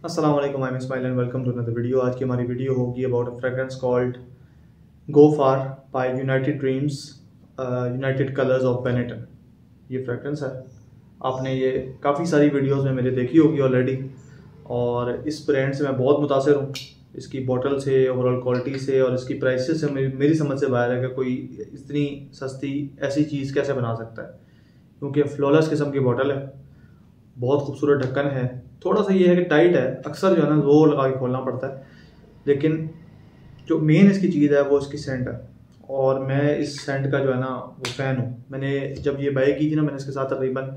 अस्सलाम वालेकुम, I am Ismail and welcome to another video. आज की हमारी वीडियो होगी about a fragrance called Go Far by United Dreams United Colors of Benetton. ये फ्रेग्रेंस है, आपने ये काफ़ी सारी वीडियोस में मेरे देखी होगी ऑलरेडी, और इस ब्रांड से मैं बहुत मुतासिर हूँ। इसकी बॉटल से, ओवरऑल क्वालिटी से और इसकी प्राइसेस से मेरी समझ से बाहर है कि कोई इतनी सस्ती ऐसी चीज़ कैसे बना सकता है, क्योंकि फ्लॉलेस किस्म की बॉटल है, बहुत खूबसूरत ढक्कन है। थोड़ा सा ये है कि टाइट है, अक्सर जो है ना जोर लगा के खोलना पड़ता है, लेकिन जो मेन इसकी चीज़ है वो इसकी सेंट है। और मैं इस सेंट का जो है ना वो फ़ैन हूँ। मैंने जब ये बाय की थी ना, मैंने इसके साथ तकरीबन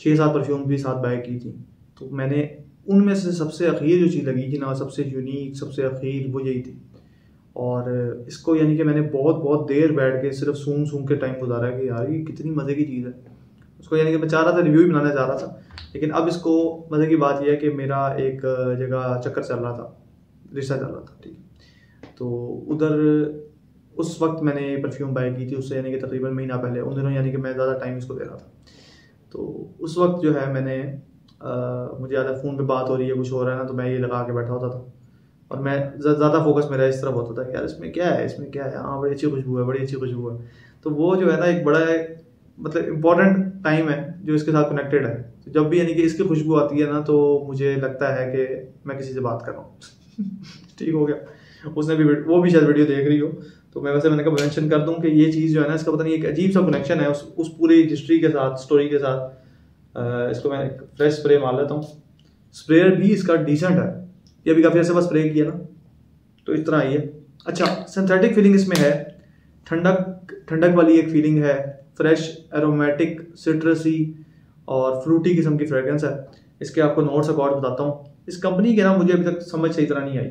6-7 परफ्यूम भी साथ बाय की थी, तो मैंने उनमें से सबसे अखीर जो चीज़ लगी थी ना, सबसे यूनिक, सबसे अखीर वो यही थी। और इसको यानी कि मैंने बहुत बहुत देर बैठ के सिर्फ सूंघ के टाइम गुजारा कि यार ये कितनी मज़े की चीज़ है। उसको यानी कि मैं चाह रहा था, रिव्यू भी बनाना चाह रहा था, लेकिन अब इसको मज़े की बात यह है कि मेरा एक जगह चक्कर चल रहा था, रिश्ता चल रहा था, ठीक है। तो उधर उस वक्त मैंने परफ्यूम बाय की थी, उससे यानी कि तकरीबन महीना पहले। उन दिनों यानी कि मैं ज़्यादा टाइम इसको दे रहा था, तो उस वक्त जो है मैंने मुझे ज़्यादा फ़ोन पे बात हो रही है, कुछ हो रहा है ना, तो मैं ये लगा के बैठा होता था और मैं ज़्यादा फोकस मेरा इस तरफ होता था कि यार इसमें क्या है, इसमें क्या है, हाँ बड़ी अच्छी खुशबू है, बड़ी अच्छी खुशबू है। तो वो जो है ना एक बड़ा मतलब इम्पॉर्टेंट टाइम है जो इसके साथ कनेक्टेड है। तो जब भी यानी कि इसकी खुशबू आती है ना, तो मुझे लगता है कि मैं किसी से बात कर रहा हूँ। ठीक हो गया। उसने भी, वो भी शायद वीडियो देख रही हो, तो मैंने कहा मेंशन कर दूं कि ये चीज़ जो है ना, इसका पता नहीं एक अजीब सा कनेक्शन है उस पूरी हिस्ट्री के साथ, स्टोरी के साथ। इसको मैं एक फ्रेश स्प्रे मार लेता हूँ। स्प्रेयर भी इसका डिसेंट है, ये अभी काफ़ी ऐसे बस स्प्रे किया ना, तो इस तरह आई है। अच्छा, सिंथेटिक फीलिंग इसमें है, ठंडक वाली एक फीलिंग है, फ्रेश एरोमेटिक सिट्रसी और फ्रूटी किस्म की फ्रेग्रेंस है। इसके आपको नोट्स अकॉर्ड बताता हूँ। इस कंपनी के ना मुझे अभी तक समझ सही तरह नहीं आई।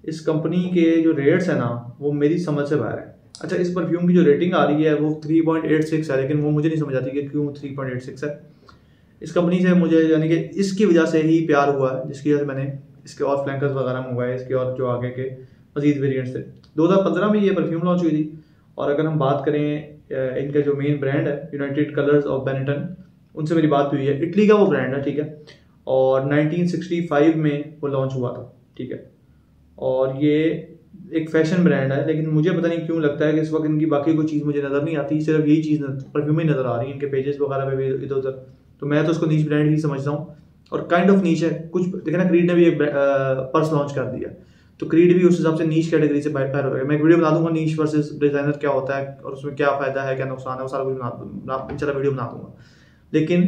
इस कंपनी के जो रेट्स है ना, वो मेरी समझ से बाहर है। अच्छा, इस परफ्यूम की जो रेटिंग आ रही है वो 3.86 है, लेकिन वो मुझे नहीं समझ आती कि क्यों 3.86 है। इस कंपनी से मुझे यानी कि इसकी वजह से ही प्यार हुआ है, जिसकी वजह से मैंने इसके और फ्लैंकर्स वगैरह मंगवाए, इसके और जो आगे के मजीद वेरिएंट्स थे। 2015 में ये परफ्यूम लॉन्च हुई थी। और अगर हम बात करें इनका जो मेन ब्रांड है यूनाइटेड कलर्स ऑफ बेनेटन, उनसे मेरी बात हुई है। इटली का वो ब्रांड है, ठीक है, और 1965 में वो लॉन्च हुआ था, ठीक है। और ये एक फैशन ब्रांड है, लेकिन मुझे पता नहीं क्यों लगता है कि इस वक्त इनकी बाकी कोई चीज़ मुझे नज़र नहीं आती, सिर्फ यही चीज़ परफ्यूम ही नज़र आ रही है, इनके पेजेस वगैरह पे भी इधर उधर। तो मैं तो उसको नीच ब्रांड ही समझता हूँ, और काइंड ऑफ नीच है कुछ। देखना, क्रीड ने भी एक पर्स लॉन्च कर दिया, तो क्रीड भी उस हिसाब से नीच कैटेगरी से बाहर हो गया। मैं एक वीडियो बना दूंगा नीच वर्सेस डिजाइनर क्या होता है और उसमें क्या फ़ायदा है, क्या नुकसान है, वो सारा कुछ इंशाल्लाह वीडियो बना दूंगा। लेकिन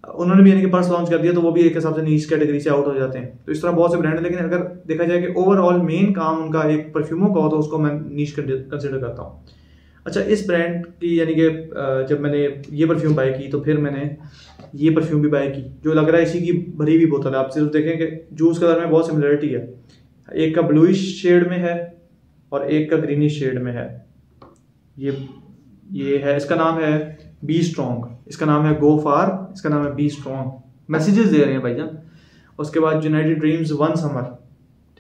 उन्होंने भी यानी कि पर्स लॉन्च कर दिया, तो वो भी एक हिसाब से नीच कैटेगरी से आउट हो जाते हैं। तो इस तरह बहुत से ब्रांड है, लेकिन अगर देखा जाए कि ओवरऑल मेन काम उनका एक परफ्यूमों का हो, तो उसको मैं नीच कंसिडर करता हूँ। अच्छा, इस ब्रांड की यानी कि जब मैंने ये परफ्यूम बाय की, तो फिर मैंने ये परफ्यूम भी बाय की, जो लग रहा है इसी की भरी हुई बोतल है। आप सिर्फ देखें कि जूस कलर में बहुत सिमिलरिटी है, एक का ब्लूइश शेड में है और एक का ग्रीनिश शेड में है। ये है, इसका नाम है बी स्ट्रॉन्ग, इसका नाम है गो फार, इसका नाम है बी स्ट्रॉन्ग। मैसेजेस दे रहे हैं भाईजान। उसके बाद यूनाइटेड ड्रीम्स वन समर,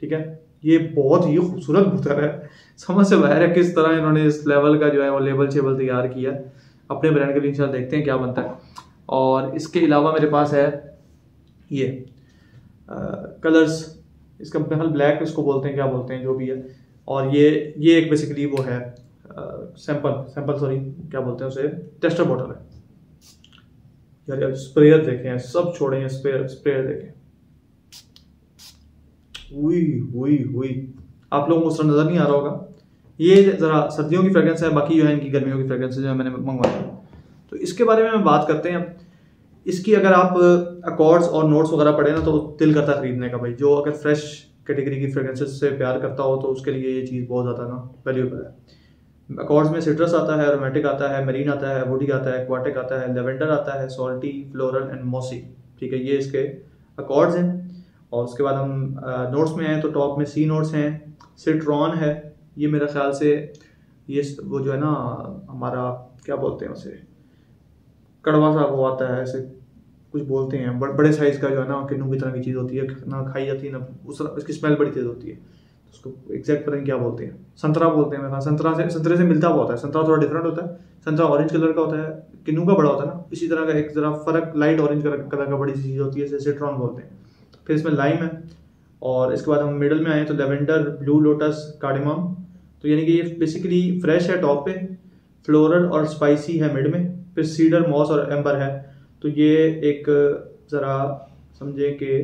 ठीक है। ये बहुत ही खूबसूरत बोतल है, समझ से बाहर है किस तरह इन्होंने इस लेवल का जो है वो लेबल शेबल तैयार किया अपने ब्रांड के लिए। इंशाल्लाह देखते हैं क्या बनता है। और इसके अलावा मेरे पास है ये कलर्स, इसका महल ब्लैक इसको बोलते हैं, क्या बोलते हैं, जो भी है। और ये एक बेसिकली वो है सैंपल सॉरी क्या बोलते हैं उसे, टेस्टर बॉटल है। यार स्प्रेयर देखें, सब छोड़े हैं, स्प्रेयर देखें। हुई आप लोगों को उस तरह नजर नहीं आ रहा होगा। ये जरा सर्दियों की फ्रेग्रेंस है, बाकी जो है इनकी गर्मियों की फ्रेग्रेंस जो मैंने मंगवाई। तो इसके बारे में बात करते हैं। इसकी अगर आप अकॉर्ड्स और नोट्स वगैरह पढ़े ना, तो दिल करता है खरीदने का भाई। जो अगर फ्रेश कैटेगरी की फ्रेग्रेंसेस से प्यार करता हो, तो उसके लिए ये चीज़ बहुत ज़्यादा ना वैल्यूएबल है। अकॉर्ड्स में सिट्रस आता है, एरोमेटिक आता है, मरीन आता है, वुडी आता है, एक्वाटिक आता है, लेवेंडर आता है, सॉल्टी, फ्लोरल एंड मॉसी, ठीक है। ये इसके अकॉर्ड्स हैं। और उसके बाद हम नोट्स में आए तो टॉप में सी नोट्स हैं, सिट्रॉन है। ये मेरे ख्याल से ये वो जो है ना हमारा क्या बोलते हैं उसे, कड़वा सा वो आता है, ऐसे कुछ बोलते हैं, बड़े साइज का जो है ना किन्नू की तरह की चीज़ होती है, ना खाई जाती है ना उसकी स्मेल बड़ी तेज होती है। उसको एग्जैक्ट पता नहीं क्या बोलते हैं, संतरा बोलते हैं। मैं संतरे से मिलता हुआ होता है। संतरा थोड़ा डिफरेंट होता है, संतरा ऑरेंज कलर का होता है, किन्नू का बड़ा होता है ना, इसी तरह का एक जरा फर्क लाइट ऑरेंज कलर का बड़ी सी चीज़ होती है, जैसे सिट्रॉन बोलते हैं। फिर इसमें लाइम है, और इसके बाद हम मिडल में आए तो लेवेंडर, ब्लू लोटस, कार्डेमम। तो यानी कि ये बेसिकली फ्रेश है टॉप पे, फ्लोरल और स्पाइसी है मिड में, फिर सीडर, मॉस और एम्बर है। तो ये एक ज़रा समझे कि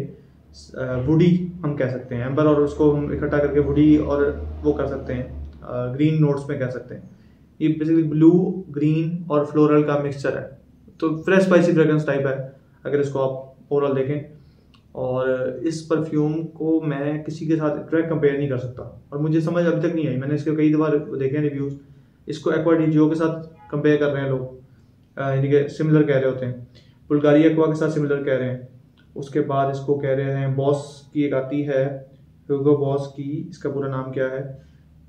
वुडी हम कह सकते हैं, एम्बर और उसको हम इकट्ठा करके वुडी और वो कर सकते हैं, ग्रीन नोट्स में कह सकते हैं। ये बेसिकली ब्लू, ग्रीन और फ्लोरल का मिक्सचर है, तो फ्रेश स्पाइसी फ्रेग्रेंस टाइप है अगर इसको आप ओवरऑल देखें। और इस परफ्यूम को मैं किसी के साथ डायरेक्ट कंपेयर नहीं कर सकता, और मुझे समझ अभी तक नहीं आई। मैंने इसके कई बार देखे हैं रिव्यूज़, इसको एक्वा डी जियो के साथ कंपेयर कर रहे हैं लोग, यानी कि सिमिलर कह रहे होते हैं, बुल्गारिया एक्वा के साथ सिमिलर कह रहे हैं। उसके बाद इसको कह रहे हैं बॉस की एक आती है, ह्यूगो बॉस की, इसका पूरा नाम क्या है,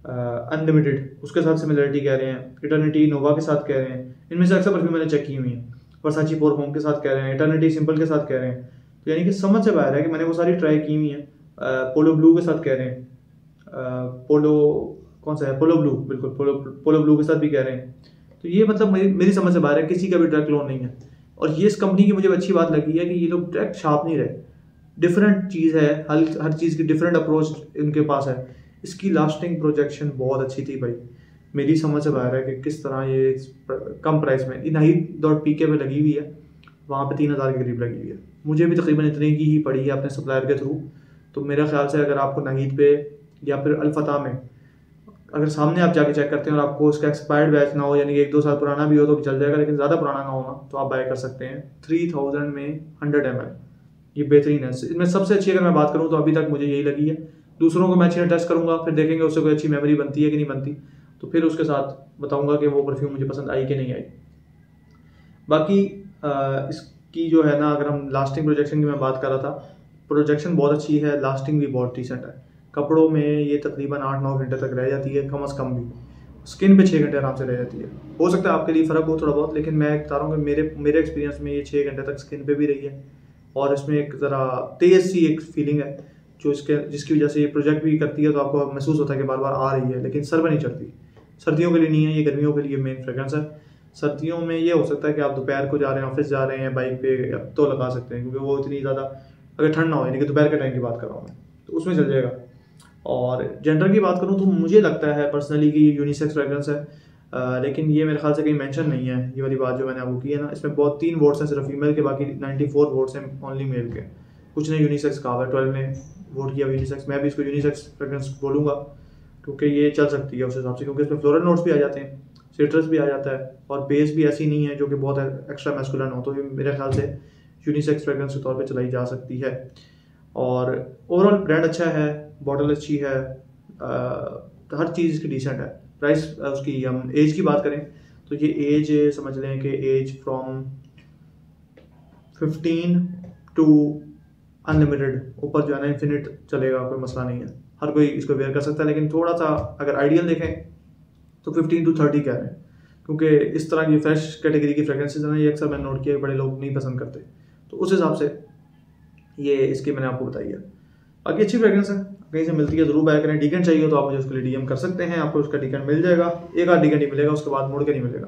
अनलिमिटेड, उसके साथ सिमिलरिटी कह रहे हैं। इटर्निटी नोवा के साथ कह रहे हैं। इनमें से अक्सर परफ्यूम मैंने चेक की हुई हैं। वर्साची पोर होम के साथ कह रहे हैं, इटर्निटी सिंपल के साथ कह रहे हैं। तो यानी कि समझ से बाहर है कि मैंने वो सारी ट्राई की हुई हैं। पोलो ब्लू के साथ कह रहे हैं, पोलो कौन सा है, पोलो ब्लू, बिल्कुल पोलो ब्लू के साथ भी कह रहे हैं। तो ये मतलब मेरी समझ से बाहर है, किसी का भी डायरेक्ट क्लोन नहीं है। और ये इस कंपनी की मुझे अच्छी बात लगी है कि ये लोग डायरेक्ट छाप नहीं रहे, डिफरेंट चीज़ है, हर चीज़ की डिफरेंट अप्रोच इनके पास है। इसकी लास्टिंग प्रोजेक्शन बहुत अच्छी थी भाई, मेरी समझ से बाहर है कि किस तरह ये कम प्राइस में नाहिद.pk पे लगी हुई है, वहाँ पे 3000 के करीब लगी हुई है। मुझे भी तकरीबन इतने की ही पड़ी है अपने सप्लायर के थ्रू। तो मेरा ख्याल से अगर आपको नाहिद पे या फिर अल्फता में अगर सामने आप जाके चेक करते हैं और आपको उसका एक्सपायर्ड बैच ना हो, यानी कि 1-2 साल पुराना भी हो तो चल जाएगा, लेकिन ज़्यादा पुराना ना हो ना, तो आप बाय कर सकते हैं। 3000 में 100 ml, ये बेहतरीन है। इनमें सबसे अच्छी अगर मैं बात करूँ तो अभी तक मुझे यही लगी है। दूसरों को मैं अच्छी टेस्ट करूँगा, फिर देखेंगे उससे कोई अच्छी मेमोरी बनती है कि नहीं बनती, तो फिर उसके साथ बताऊँगा कि वो परफ्यूम मुझे पसंद आई कि नहीं आई। बाकी इसकी जो है ना, अगर हम लास्टिंग प्रोजेक्शन की मैं बात कर रहा था, प्रोजेक्शन बहुत अच्छी है, लास्टिंग भी बहुत डिसेंट है। कपड़ों में ये तकरीबन 8-9 घंटे तक रह जाती है, कम से कम भी। स्किन पे 6 घंटे आराम से रह जाती है। हो सकता है आपके लिए फ़र्क हो थोड़ा बहुत, लेकिन मैं बता रहा हूँ कि मेरे एक्सपीरियंस में ये 6 घंटे तक स्किन पे भी रही है। और इसमें एक ज़रा तेज़ सी एक फीलिंग है जो जिसकी वजह से ये प्रोजेक्ट भी करती है, तो आपको महसूस होता है कि बार बार आ रही है, लेकिन सर में नहीं चढ़ती। सर्दियों के लिए नहीं है ये, गर्मियों के लिए मेन फ्रेग्रेंस है। सर्दियों में ये हो सकता है कि आप दोपहर को जा रहे हैं, ऑफिस जा रहे हैं बाइक पे, तो लगा सकते हैं, क्योंकि वो इतनी ज़्यादा अगर ठंड ना हो, यानी कि दोपहर के टाइम की बात कर रहा हूँ मैं, तो उसमें चल जाएगा। और जेंडर की बात करूँ तो मुझे लगता है पर्सनली कि यूनिसेक्स फ्रेग्रेंस है, लेकिन ये मेरे ख्याल से कहीं मेंशन नहीं है। ये वाली बात जो मैंने आपको की है ना, इसमें बहुत 3 वोट्स हैं सिर्फ फीमेल के, बाकी 94 वोट्स हैं ओनली मेल के। कुछ ने यूनिसेक्स कहा है, 12 ने वोट किया यूनिसेक्स। मैं भी इसको यूनिसेक्स फ्रेग्रेंस बोलूँगा, क्योंकि ये चल सकती है उस हिसाब से, क्योंकि इसमें फ्लोरल नोट्स भी आ जाते हैं, सिट्रस भी आ जाता है, और बेस भी ऐसी नहीं है जो कि बहुत एक्स्ट्रा मैस्कुलिन हो। तो ये मेरे ख्याल से यूनिसेक्स फ्रेग्रेंस के तौर पे चलाई जा सकती है। और ओवरऑल ब्रांड अच्छा है, बॉटल अच्छी है, हर चीज़ इसकी डिसेंट है। प्राइस उसकी, हम एज की बात करें तो ये एज समझ लें कि एज फ्रॉम 15 टू अनलिमिटेड, ऊपर जो है ना इन्फिनिट चलेगा, कोई मसला नहीं है, हर कोई इसको वेयर कर सकता है। लेकिन थोड़ा सा अगर आइडियल देखें तो 15 टू 30 कह रहे हैं, क्योंकि इस तरह की फ्रेश कैटेगरी की फ्रेग्रेंसेज है ना, ये अक्सर मैंने नोट किया बड़े लोग नहीं पसंद करते, तो उस हिसाब से ये इसकी मैंने आपको बताई है। बाकी अच्छी फ्रेग्रेंस है, कहीं से मिलती है ज़रूर बाय करें। डीकेंट चाहिए तो आप मुझे उसके लिए डीएम कर सकते हैं, आपको उसका डीकेंट मिल जाएगा। एक आध डीकेंट ही मिलेगा, उसके बाद मुड़ के नहीं मिलेगा।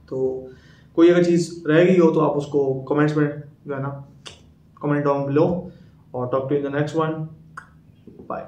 तो कोई अगर चीज़ रह गई हो तो आप उसको कमेंट्स में जो है ना कमेंट डाउन बिलो, और talk to in the next one. Bye.